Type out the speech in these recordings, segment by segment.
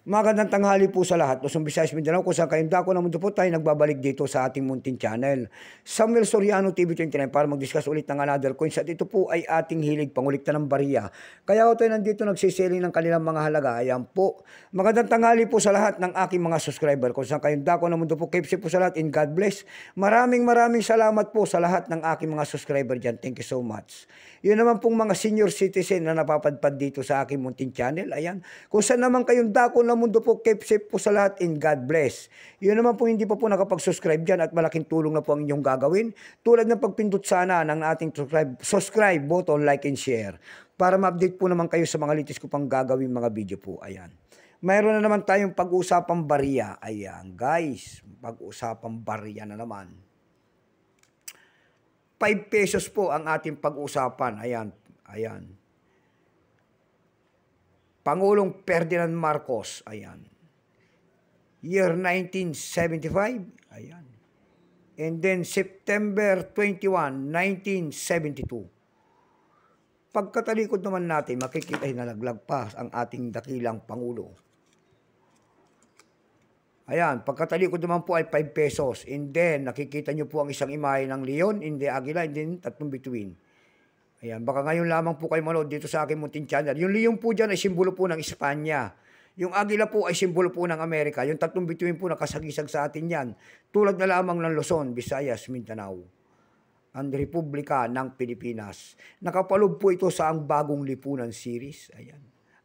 Magandang tanghali po sa lahat. Luzon, Visayas, Mindanao, kung saan kayong dako na mundo po tayo nagbabalik dito sa ating munting channel. Samuel Soriano TV 29 para mag-discuss ulit ng another coins at ito po ay ating hilig pangulikta ng bariya. Kaya ako tayo nandito nagsiselling ng kanilang mga halaga. Ayan po. Magandang tanghali po sa lahat ng aking mga subscriber. Kung saan kayong dako na mundo po, keep safe po sa lahat and God bless. Maraming salamat po sa lahat ng aking mga subscriber dyan. Thank you so much. Yun naman pong mga senior citizen na napapadpad dito sa aking munting channel. Ayan. Kung saan naman kayong dako na mundo po, keep safe po sa lahat and God bless. Yun naman po hindi pa po nakapag-subscribe dyan at malaking tulong na po ang inyong gagawin. Tulad ng pagpindot sana ng ating subscribe button, like and share. Para ma-update po naman kayo sa mga litis ko pang gagawin mga video po. Ayan. Mayroon na naman tayong pag-uusapang bariya. Ayan guys, pag-uusapang bariya na naman. 5 pesos po ang ating pag-usapan. Ayan, ayan. Pangulong Ferdinand Marcos, ayan. Year 1975, ayan. And then September 21, 1972. Pagkatalikod naman natin, makikita nalaglag pa ang ating dakilang Pangulo. Ayan, pagkatalikod naman po ay 5 pesos. And then, nakikita nyo po ang isang imahe ng leon, hindi agila, and then tatlong bituin. Ayan, baka ngayon lamang po kayo manood dito sa aking munting channel. Yung leon po dyan ay simbolo po ng Espanya. Yung agila po ay simbolo po ng Amerika. Yung tatlong bituin po nakasagisag sa atin yan. Tulad na lamang ng Luzon, Visayas, Mindanao. Ang Republika ng Pilipinas. Nakapalob po ito sa ang Bagong Lipunan series. Ayan.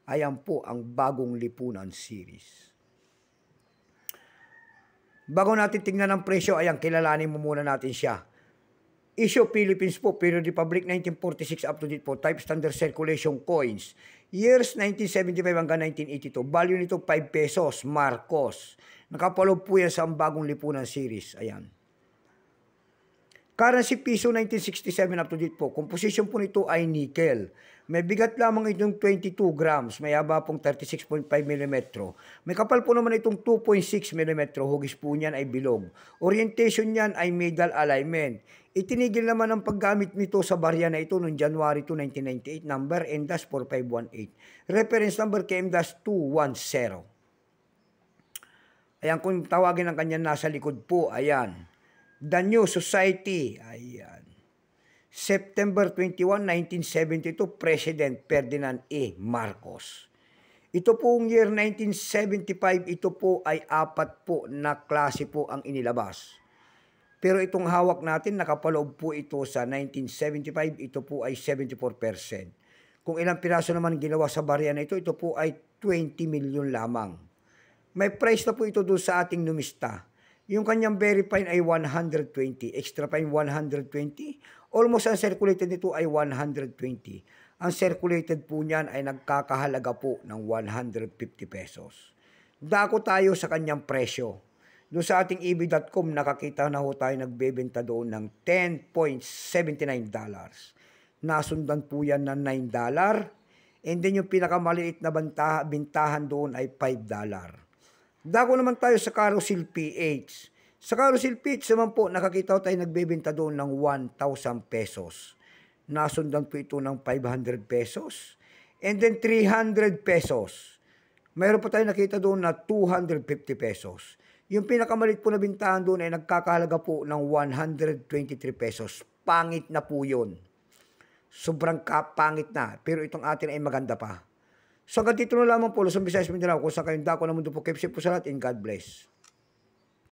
Ayan po ang Bagong Lipunan series. Bago natin tingnan ang presyo, ayan, kilalanin mo muna natin siya. Issue Philippines po, Period Republic 1946 up to date po, type standard circulation coins. Years 1975 hanggang 1982. Value nito 5 pesos, Marcos. Nakapalob po yan sa ang Bagong Lipunan series. Ayan. Currency piso 1967 up to date po. Composition po nito ay nickel. May bigat lamang itong 22 grams. May haba pong 36.5 mm. May kapal po naman itong 2.6 mm. Hugis po niyan ay bilog. Orientation niyan ay middle alignment. Itinigil naman ang paggamit nito sa barya na ito noong January 2, 1998. Number M-4518. Reference number KM-210. Ayan, kung tawagin ang kanya nasa likod po, ayan. The New Society, ayan. September 21, 1972, President Ferdinand E. Marcos. Ito pong year 1975, ito po ay 4 po na klase po ang inilabas. Pero itong hawak natin, nakapaloob po ito sa 1975, ito po ay 74%. Kung ilang piraso naman ginawa sa barya na ito, ito po ay 20 million lamang. May price na po ito doon sa ating numista. Yung kanyang very fine ay 120, extra fine 120, almost ang circulated nito ay 120. Ang circulated po niyan ay nagkakahalaga po ng 150 pesos. Dako tayo sa kanyang presyo. Doon sa ating eb.com nakakita na ho tayo nagbebenta doon ng $10.79. Nasundan po yan ng $9. And then yung pinakamaliit na bintahan doon ay $5. Dako naman tayo sa Carousel PH. Sa Carousel PH naman po, nakakita tayo nagbebenta doon ng 1,000 pesos. Nasundan po ito ng 500 pesos. And then 300 pesos. Mayroon po tayo nakita doon na 250 pesos. Yung pinakamalit po na bintahan doon ay nagkakahalaga po ng 123 pesos. Pangit na po yun. Sobrang pangit na. Pero itong atin ay maganda pa. So hanggang dito na lamang po, Luzon, Visayas, Mindanao, kung saan kayong dako na mundo po, keep safe po sa lahat and God bless.